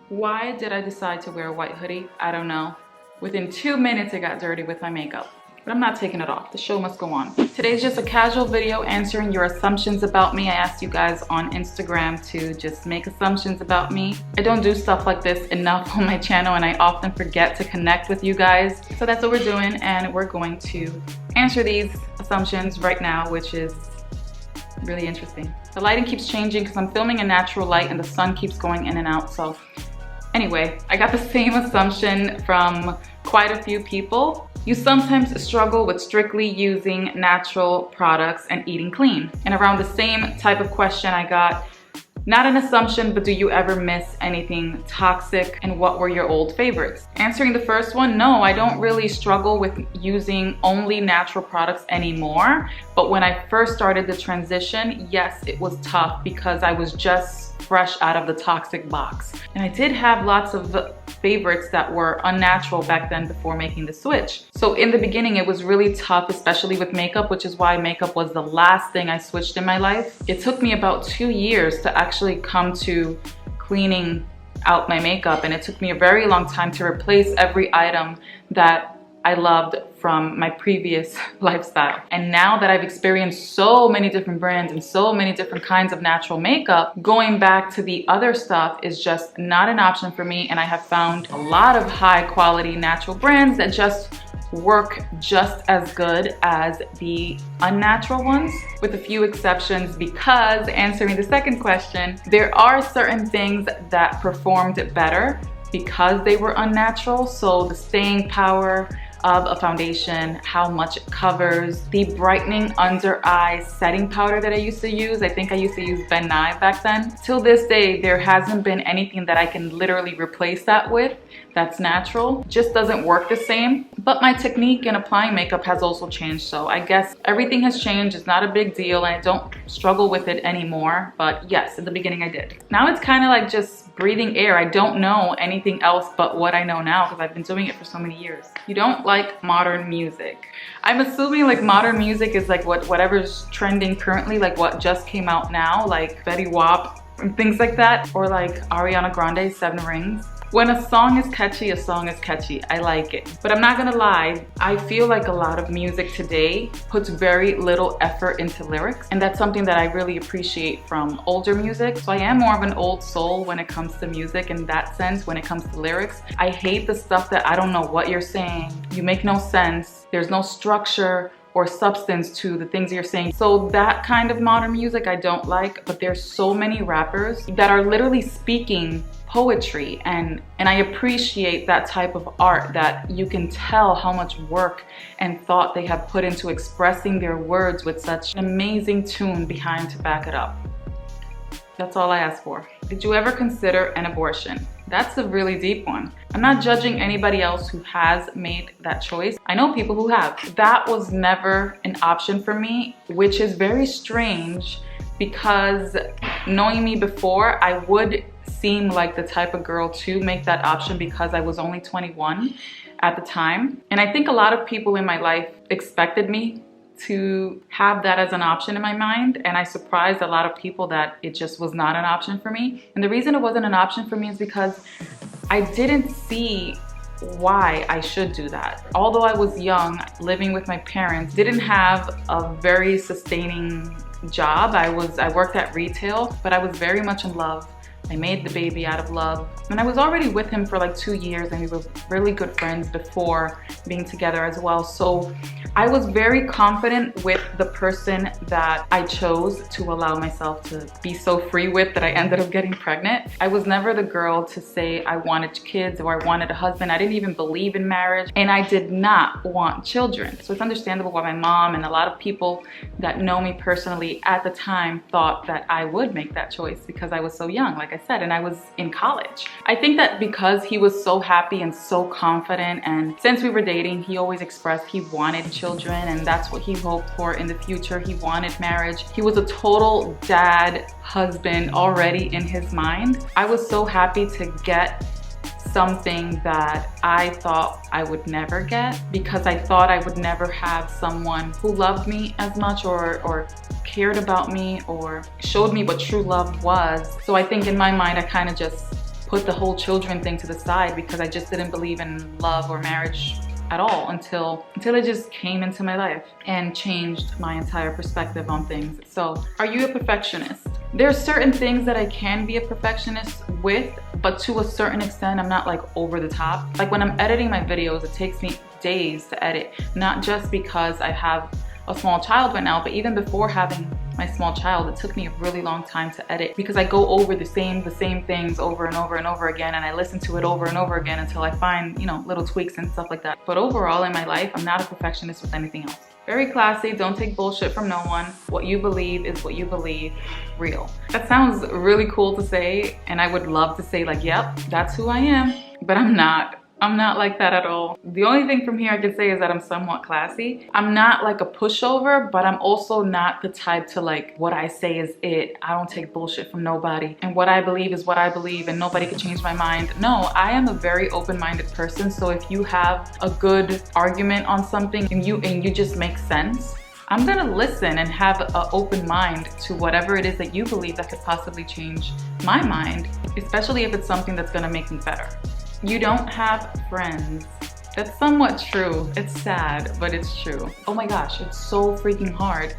Why did I decide to wear a white hoodie? I don't know. Within 2 minutes, it got dirty with my makeup. But I'm not taking it off. The show must go on. Today's just a casual video answering your assumptions about me. I asked you guys on Instagram to just make assumptions about me. I don't do stuff like this enough on my channel, and I often forget to connect with you guys. So that's what we're doing, and we're going to answer these assumptions right now, which is really interesting. The lighting keeps changing because I'm filming in natural light and the sun keeps going in and out. So anyway, I got the same assumption from quite a few people. You sometimes struggle with strictly using natural products and eating clean. And around the same type of question I got, not an assumption, but do you ever miss anything toxic, and what were your old favorites? Answering the first one, no, I don't really struggle with using only natural products anymore. But when I first started the transition, yes, it was tough because I was just fresh out of the toxic box. And I did have lots of favorites that were unnatural back then before making the switch. So in the beginning, it was really tough, especially with makeup, which is why makeup was the last thing I switched in my life. It took me about 2 years to actually come to cleaning out my makeup, and it took me a very long time to replace every item that I loved from my previous lifestyle. And now that I've experienced so many different brands and so many different kinds of natural makeup, going back to the other stuff is just not an option for me. And I have found a lot of high quality natural brands that just work just as good as the unnatural ones, with a few exceptions, because answering the second question, there are certain things that performed better because they were unnatural. So the staying power of a foundation, how much it covers, the brightening under eye setting powder that I used to use. I think I used to use Ben Nye back then. Till this day, there hasn't been anything that I can literally replace that with that's natural. Just doesn't work the same. But my technique in applying makeup has also changed. So I guess everything has changed. It's not a big deal, and I don't struggle with it anymore. But yes, in the beginning I did. Now it's kind of like just breathing air. I don't know anything else but what I know now because I've been doing it for so many years. You don't like modern music. I'm assuming like modern music is like whatever's trending currently, like what just came out now, like Betty Wap and things like that, or like Ariana Grande's 7 Rings. When a song is catchy, a song is catchy. I like it. But I'm not gonna lie, I feel like a lot of music today puts very little effort into lyrics, and that's something that I really appreciate from older music. So I am more of an old soul when it comes to music in that sense, when it comes to lyrics. I hate the stuff that I don't know what you're saying. You make no sense. There's no structure or substance to the things you're saying. So that kind of modern music I don't like, but there's so many rappers that are literally speaking poetry, and I appreciate that type of art, that you can tell how much work and thought they have put into expressing their words with such an amazing tune behind to back it up. That's all I ask for. Did you ever consider an abortion? That's a really deep one. I'm not judging anybody else who has made that choice. I know people who have. That was never an option for me, which is very strange because knowing me before, I would seem like the type of girl to make that option because I was only 21 at the time. And I think a lot of people in my life expected me to have that as an option in my mind, and I surprised a lot of people that it just was not an option for me. And the reason it wasn't an option for me is because I didn't see why I should do that. Although I was young, living with my parents, didn't have a very sustaining job. I worked at retail, but I was very much in love. I made the baby out of love. And I was already with him for like 2 years, and we were really good friends before being together as well. So I was very confident with the person that I chose to allow myself to be so free with that I ended up getting pregnant. I was never the girl to say I wanted kids or I wanted a husband. I didn't even believe in marriage, and I did not want children. So it's understandable why my mom and a lot of people that know me personally at the time thought that I would make that choice because I was so young, like I said, and I was in college. I think that because he was so happy and so confident, and since we were dating, he always expressed he wanted children and that's what he hoped for in the future. He wanted marriage. He was a total dad, husband already in his mind. I was so happy to get something that I thought I would never get because I thought I would never have someone who loved me as much or cared about me or showed me what true love was. So I think in my mind I kind of just put the whole children thing to the side because I just didn't believe in love or marriage at all until it just came into my life and changed my entire perspective on things. So, are you a perfectionist? There are certain things that I can be a perfectionist with, but to a certain extent, I'm not like over the top. Like when I'm editing my videos, it takes me days to edit, not just because I have a small child right now, but even before having my small child, it took me a really long time to edit because I go over the same things over and over and over again, and I listen to it over and over again until I find, you know, little tweaks and stuff like that. But overall in my life, I'm not a perfectionist with anything else. Very classy, don't take bullshit from no one. What you believe is what you believe, real. That sounds really cool to say, and I would love to say like, yep, that's who I am, but I'm not. I'm not like that at all. The only thing from here I can say is that I'm somewhat classy. I'm not like a pushover, but I'm also not the type to like, what I say is it. I don't take bullshit from nobody. And what I believe is what I believe and nobody can change my mind. No, I am a very open-minded person. So if you have a good argument on something and you just make sense, I'm gonna listen and have an open mind to whatever it is that you believe that could possibly change my mind, especially if it's something that's gonna make me better. You don't have friends. That's somewhat true. It's sad, but it's true. Oh my gosh, it's so freaking hard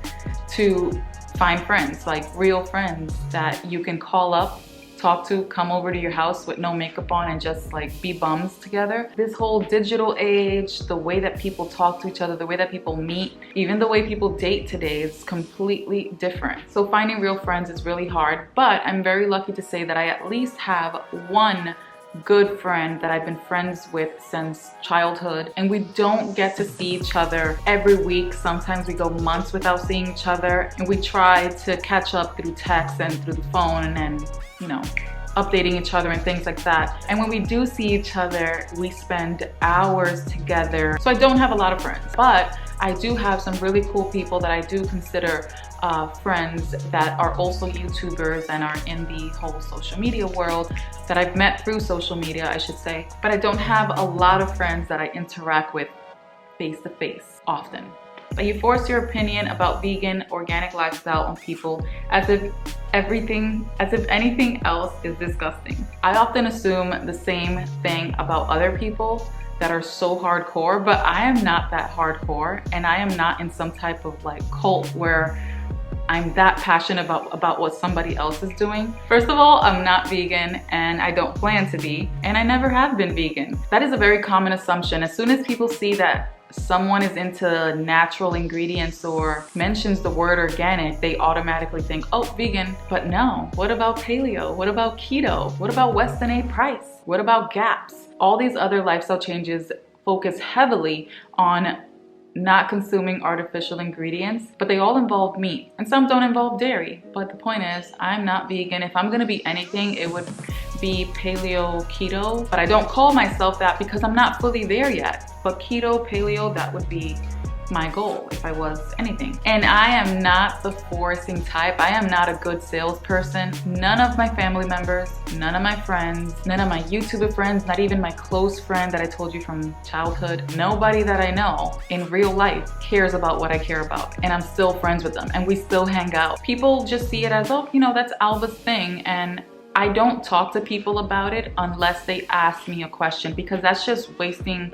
to find friends, like real friends that you can call up, talk to, come over to your house with no makeup on and just like be bums together. This whole digital age, the way that people talk to each other, the way that people meet, even the way people date today is completely different. So finding real friends is really hard, but I'm very lucky to say that I at least have one good friend that I've been friends with since childhood, and we don't get to see each other every week. Sometimes we go months without seeing each other, and we try to catch up through text and through the phone and then, you know, updating each other and things like that. And when we do see each other, we spend hours together. So I don't have a lot of friends, but I do have some really cool people that I do consider friends that are also YouTubers and are in the whole social media world that I've met through social media, I should say. But I don't have a lot of friends that I interact with face to face often. But you force your opinion about vegan, organic lifestyle on people as if anything else is disgusting. I often assume the same thing about other people that are so hardcore, but I am not that hardcore, and I am not in some type of like cult where I'm that passionate about what somebody else is doing. First of all, I'm not vegan and I don't plan to be, and I never have been vegan. That is a very common assumption. As soon as people see that someone is into natural ingredients or mentions the word organic, they automatically think, oh, vegan. But no, what about paleo? What about keto? What about Weston A. Price? What about GAPS? All these other lifestyle changes focus heavily on not consuming artificial ingredients, but they all involve meat and some don't involve dairy. But the point is, I'm not vegan. If I'm gonna be anything, it would be paleo, keto, but I don't call myself that because I'm not fully there yet. But keto, paleo, that would be my goal if I was anything. And I am not the forcing type. I am not a good salesperson. None of my family members, none of my friends, none of my YouTuber friends, not even my close friend that I told you from childhood, nobody that I know in real life cares about what I care about. And I'm still friends with them and we still hang out. People just see it as, oh, you know, that's Alba's thing. And I don't talk to people about it unless they ask me a question, because that's just wasting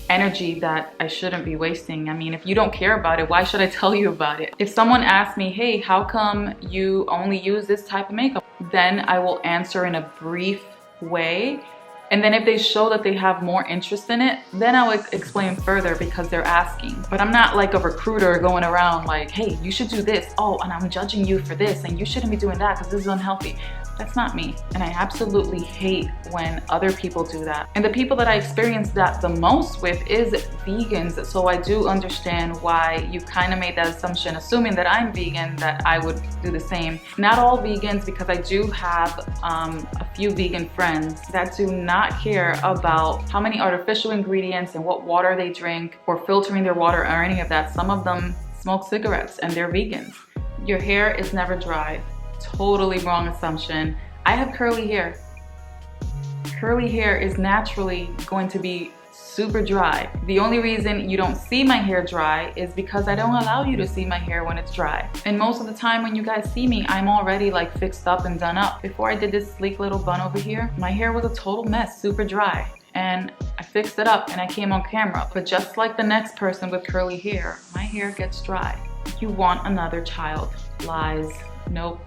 energy that I shouldn't be wasting. I mean, if you don't care about it, why should I tell you about it? If someone asks me, hey, how come you only use this type of makeup? Then I will answer in a brief way. And then if they show that they have more interest in it, then I would explain further because they're asking. But I'm not like a recruiter going around like, hey, you should do this. Oh, and I'm judging you for this and you shouldn't be doing that because this is unhealthy. That's not me. And I absolutely hate when other people do that. And the people that I experience that the most with is vegans. So I do understand why you kind of made that assumption, assuming that I'm vegan, that I would do the same. Not all vegans, because I do have a few vegan friends that do not care about how many artificial ingredients and what water they drink or filtering their water or any of that. Some of them smoke cigarettes and they're vegans. Your hair is never dry. Totally wrong assumption. I have curly hair. Curly hair is naturally going to be super dry. The only reason you don't see my hair dry is because I don't allow you to see my hair when it's dry. And most of the time when you guys see me, I'm already like fixed up and done up. Before I did this sleek little bun over here, my hair was a total mess, super dry. And I fixed it up and I came on camera. But just like the next person with curly hair, my hair gets dry. You want another child. Lies. Nope,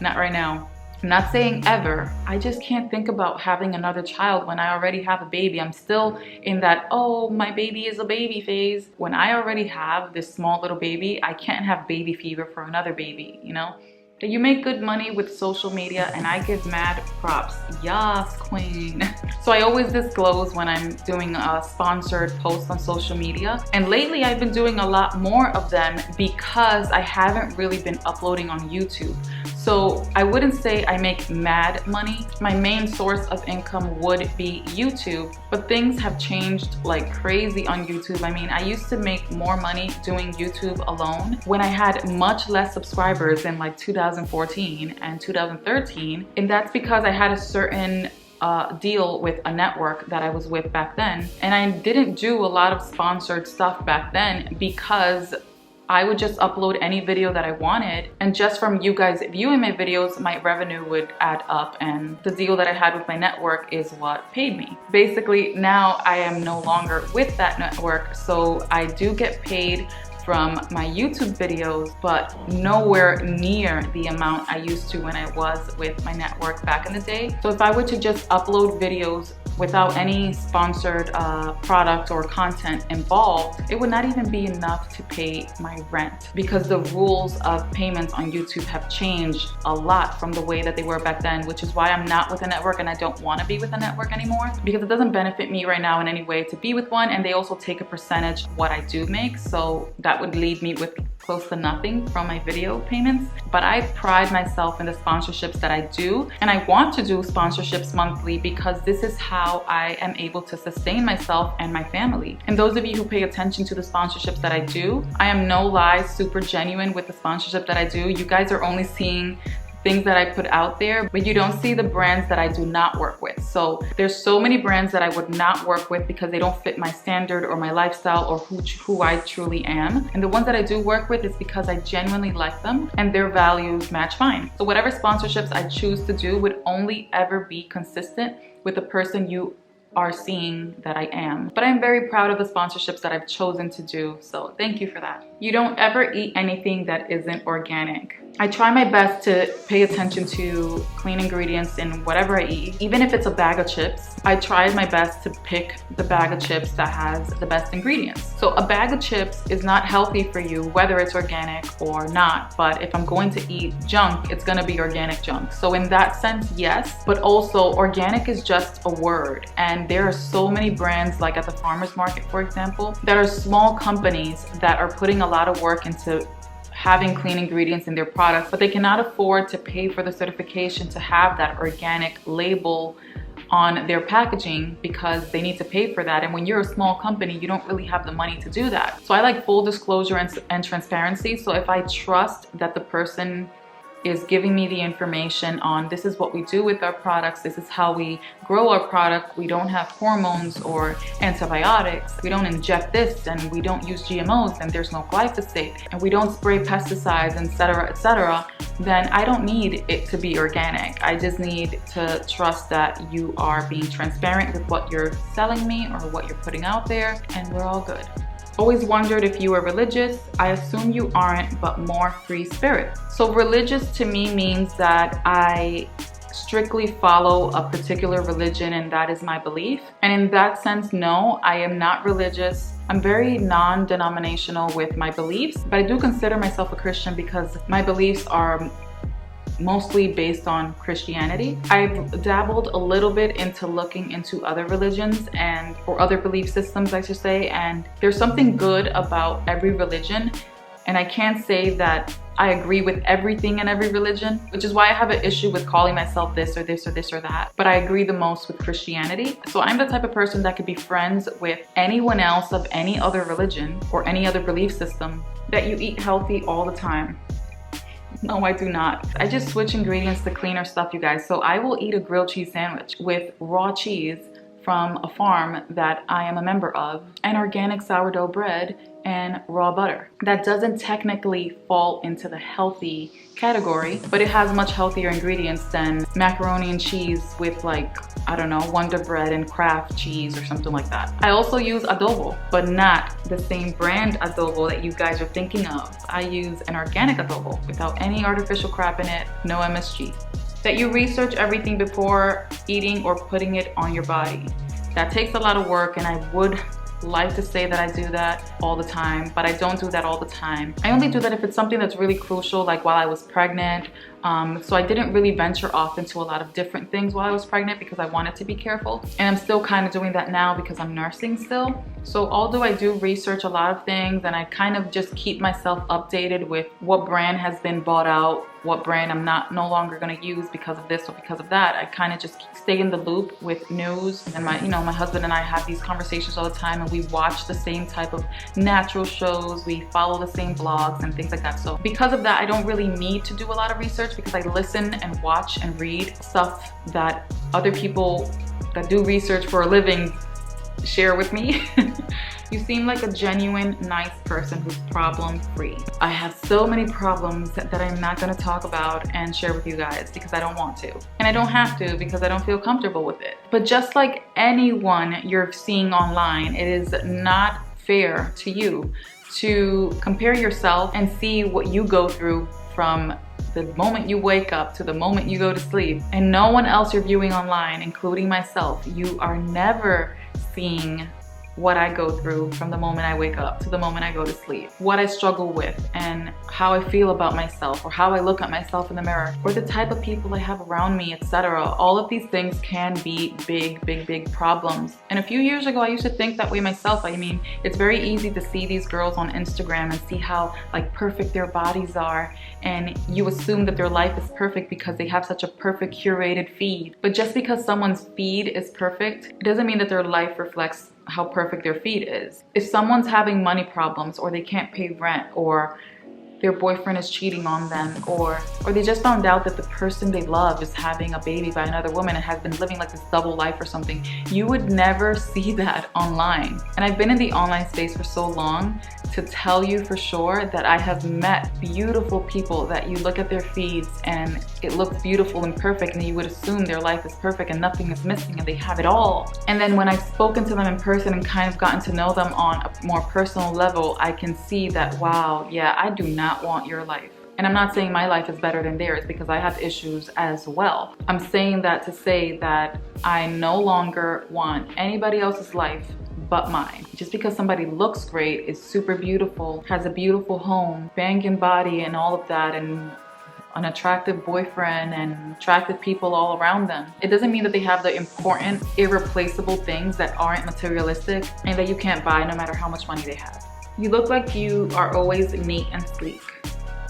not right now. I'm not saying ever. I just can't think about having another child when I already have a baby. I'm still in that, oh, my baby is a baby phase. When I already have this small little baby, I can't have baby fever for another baby, you know? You make good money with social media and I give mad props. Yas, queen. So I always disclose when I'm doing a sponsored post on social media. And lately I've been doing a lot more of them because I haven't really been uploading on YouTube. So I wouldn't say I make mad money. My main source of income would be YouTube, but things have changed like crazy on YouTube. I mean, I used to make more money doing YouTube alone when I had much less subscribers in like 2014 and 2013. And that's because I had a certain deal with a network that I was with back then. And I didn't do a lot of sponsored stuff back then because I would just upload any video that I wanted, and just from you guys viewing my videos, my revenue would add up, and the deal that I had with my network is what paid me. Basically, now I am no longer with that network, so I do get paid from my YouTube videos, but nowhere near the amount I used to when I was with my network back in the day. So if I were to just upload videos without any sponsored product or content involved, it would not even be enough to pay my rent, because the rules of payments on YouTube have changed a lot from the way that they were back then, which is why I'm not with a network and I don't want to be with a network anymore, because it doesn't benefit me right now in any way to be with one, and they also take a percentage of what I do make, so that would leave me with close to nothing from my video payments. But I pride myself in the sponsorships that I do, and I want to do sponsorships monthly because this is how I am able to sustain myself and my family. And those of you who pay attention to the sponsorships that I do, I am no lie super genuine with the sponsorship that I do. You guys are only seeing things that I put out there, but you don't see the brands that I do not work with. So there's so many brands that I would not work with because they don't fit my standard or my lifestyle or who I truly am. And the ones that I do work with is because I genuinely like them and their values match mine. So whatever sponsorships I choose to do would only ever be consistent with the person you are seeing that I am. But I'm very proud of the sponsorships that I've chosen to do, so thank you for that. You don't ever eat anything that isn't organic. I try my best to pay attention to clean ingredients in whatever I eat. Even if it's a bag of chips, I try my best to pick the bag of chips that has the best ingredients. So a bag of chips is not healthy for you, whether it's organic or not. But if I'm going to eat junk, it's gonna be organic junk. So in that sense, yes, but also organic is just a word. And there are so many brands, like at the farmer's market, for example, that are small companies that are putting a lot of work into having clean ingredients in their products, but they cannot afford to pay for the certification to have that organic label on their packaging because they need to pay for that. And when you're a small company, you don't really have the money to do that. So I like full disclosure and transparency. So if I trust that the person is giving me the information on this is what we do with our products, this is how we grow our product, we don't have hormones or antibiotics, we don't inject this, and we don't use GMOs, and there's no glyphosate, and we don't spray pesticides, etc., then I don't need it to be organic. I just need to trust that you are being transparent with what you're selling me or what you're putting out there, and we're all good. Always wondered if you were religious. I assume you aren't, but more free spirit. So religious to me means that I strictly follow a particular religion, and that is my belief. And in that sense, no, I am not religious. I'm very non-denominational with my beliefs, but I do consider myself a Christian because my beliefs are mostly based on Christianity. I've dabbled a little bit into looking into other religions or other belief systems, I should say, and there's something good about every religion. And I can't say that I agree with everything in every religion, which is why I have an issue with calling myself this or this or this or that. But I agree the most with Christianity. So I'm the type of person that could be friends with anyone else of any other religion or any other belief system. That you eat healthy all the time. No, I do not. I just switch ingredients to cleaner stuff, you guys. So I will eat a grilled cheese sandwich with raw cheese from a farm that I am a member of, and organic sourdough bread and raw butter. That doesn't technically fall into the healthy category, but it has much healthier ingredients than macaroni and cheese with, like, I don't know, Wonder Bread and Kraft cheese or something like that. I also use adobo, but not the same brand adobo that you guys are thinking of. I use an organic adobo without any artificial crap in it, no MSG. That you research everything before eating or putting it on your body. That takes a lot of work, and I would like to say that I do that all the time, but I don't do that all the time. I only do that if it's something that's really crucial, like while I was pregnant. So I didn't really venture off into a lot of different things while I was pregnant because I wanted to be careful. And I'm still kind of doing that now because I'm nursing still. So although I do research a lot of things, and I kind of just keep myself updated with what brand has been bought out, what brand I'm no longer going to use because of this or because of that. I kind of just stay in the loop with news, and my husband and I have these conversations all the time, and we watch the same type of natural shows, we follow the same blogs and things like that. So because of that, I don't really need to do a lot of research because I listen and watch and read stuff that other people that do research for a living share with me. You seem like a genuine, nice person who's problem-free. I have so many problems that I'm not gonna talk about and share with you guys because I don't want to. And I don't have to because I don't feel comfortable with it. But just like anyone you're seeing online, it is not fair to you to compare yourself and see what you go through from the moment you wake up to the moment you go to sleep. And no one else you're viewing online, including myself, you are never seeing what I go through from the moment I wake up to the moment I go to sleep, what I struggle with and how I feel about myself, or how I look at myself in the mirror, or the type of people I have around me, etc. All of these things can be big problems. And a few years ago, I used to think that way myself. I mean, it's very easy to see these girls on Instagram and see how like perfect their bodies are, and you assume that their life is perfect because they have such a perfect curated feed. But just because someone's feed is perfect, it doesn't mean that their life reflects how perfect their feed is. If someone's having money problems, or they can't pay rent, or their boyfriend is cheating on them, or they just found out that the person they love is having a baby by another woman and has been living like this double life or something, you would never see that online. And I've been in the online space for so long to tell you for sure that I have met beautiful people that you look at their feeds and it looks beautiful and perfect, and you would assume their life is perfect and nothing is missing and they have it all. And then when I've spoken to them in person and kind of gotten to know them on a more personal level, I can see that, wow, yeah, I do not want your life. And I'm not saying my life is better than theirs because I have issues as well. I'm saying that to say that I no longer want anybody else's life but mine. Just because somebody looks great, is super beautiful, has a beautiful home, banging body and all of that, and an attractive boyfriend and attractive people all around them, it doesn't mean that they have the important, irreplaceable things that aren't materialistic and that you can't buy no matter how much money they have. You look like you are always neat and sleek.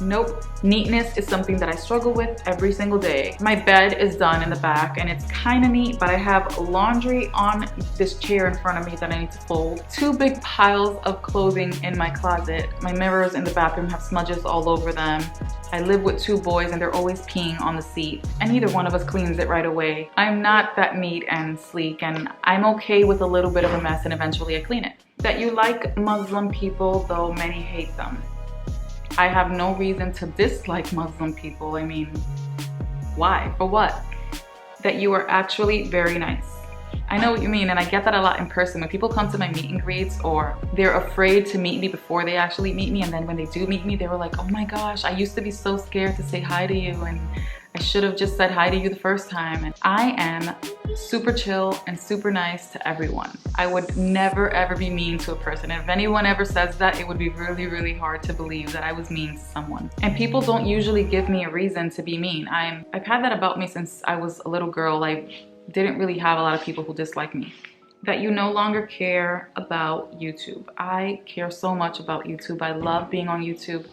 Nope. Neatness is something that I struggle with every single day. My bed is done in the back and it's kind of neat, but I have laundry on this chair in front of me that I need to fold. 2 big piles of clothing in my closet. My mirrors in the bathroom have smudges all over them. I live with 2 boys and they're always peeing on the seat, and neither one of us cleans it right away. I'm not that neat and sleek, and I'm okay with a little bit of a mess and eventually I clean it. That you like Muslim people, though many hate them. I have no reason to dislike Muslim people. I mean, why? For what? That you are actually very nice. I know what you mean, and I get that a lot in person. When people come to my meet and greets, or they're afraid to meet me before they actually meet me, and then when they do meet me, they were like, oh my gosh, I used to be so scared to say hi to you, and I should have just said hi to you the first time. And I am super chill and super nice to everyone. I would never ever be mean to a person. If anyone ever says that, it would be really hard to believe that I was mean to someone. And people don't usually give me a reason to be mean. I've had that about me since I was a little girl. I didn't really have a lot of people who dislike me. That you no longer care about YouTube. I care so much about YouTube. I love being on YouTube.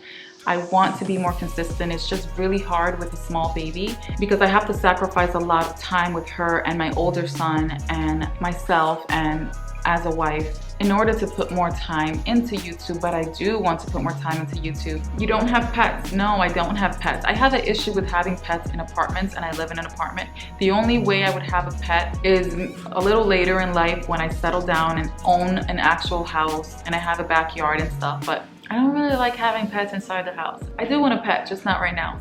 I want to be more consistent. It's just really hard with a small baby because I have to sacrifice a lot of time with her and my older son and myself and as a wife in order to put more time into YouTube, but I do want to put more time into YouTube. You don't have pets? No, I don't have pets. I have an issue with having pets in apartments, and I live in an apartment. The only way I would have a pet is a little later in life when I settle down and own an actual house and I have a backyard and stuff, but I don't really like having pets inside the house. I do want a pet, just not right now.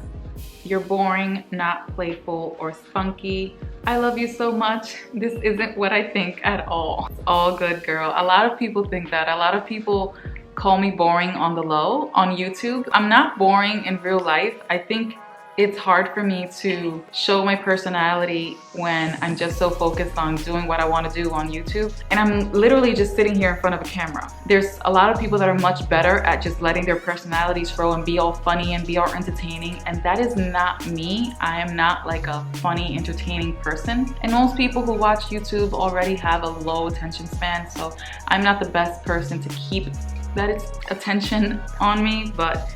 You're boring, not playful, or spunky. I love you so much. This isn't what I think at all. It's all good, girl. A lot of people think that. A lot of people call me boring on the low on YouTube. I'm not boring in real life. I think it's hard for me to show my personality when I'm just so focused on doing what I want to do on YouTube. And I'm literally just sitting here in front of a camera. There's a lot of people that are much better at just letting their personalities show and be all funny and be all entertaining. And that is not me. I am not like a funny, entertaining person. And most people who watch YouTube already have a low attention span. So I'm not the best person to keep that attention on me. But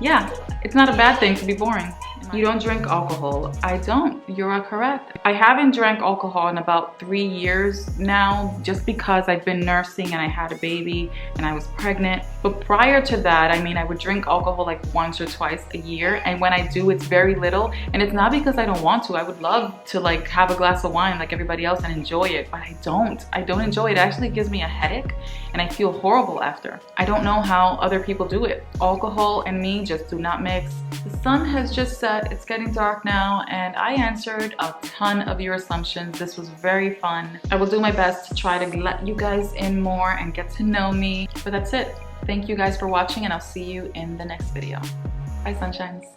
yeah, it's not a bad thing to be boring. You don't drink alcohol. I don't. You're correct. I haven't drank alcohol in about 3 years now, just because I've been nursing and I had a baby and I was pregnant. But prior to that, I mean, I would drink alcohol like once or twice a year. And when I do, it's very little. And it's not because I don't want to. I would love to like have a glass of wine like everybody else and enjoy it, but I don't. I don't enjoy it. It actually gives me a headache and I feel horrible after. I don't know how other people do it. Alcohol and me just do not mix. The sun has just set. It's getting dark now, and I answered a ton of your assumptions. This was very fun. I will do my best to try to let you guys in more and get to know me. But that's it. Thank you guys for watching, and I'll see you in the next video. Bye, sunshines.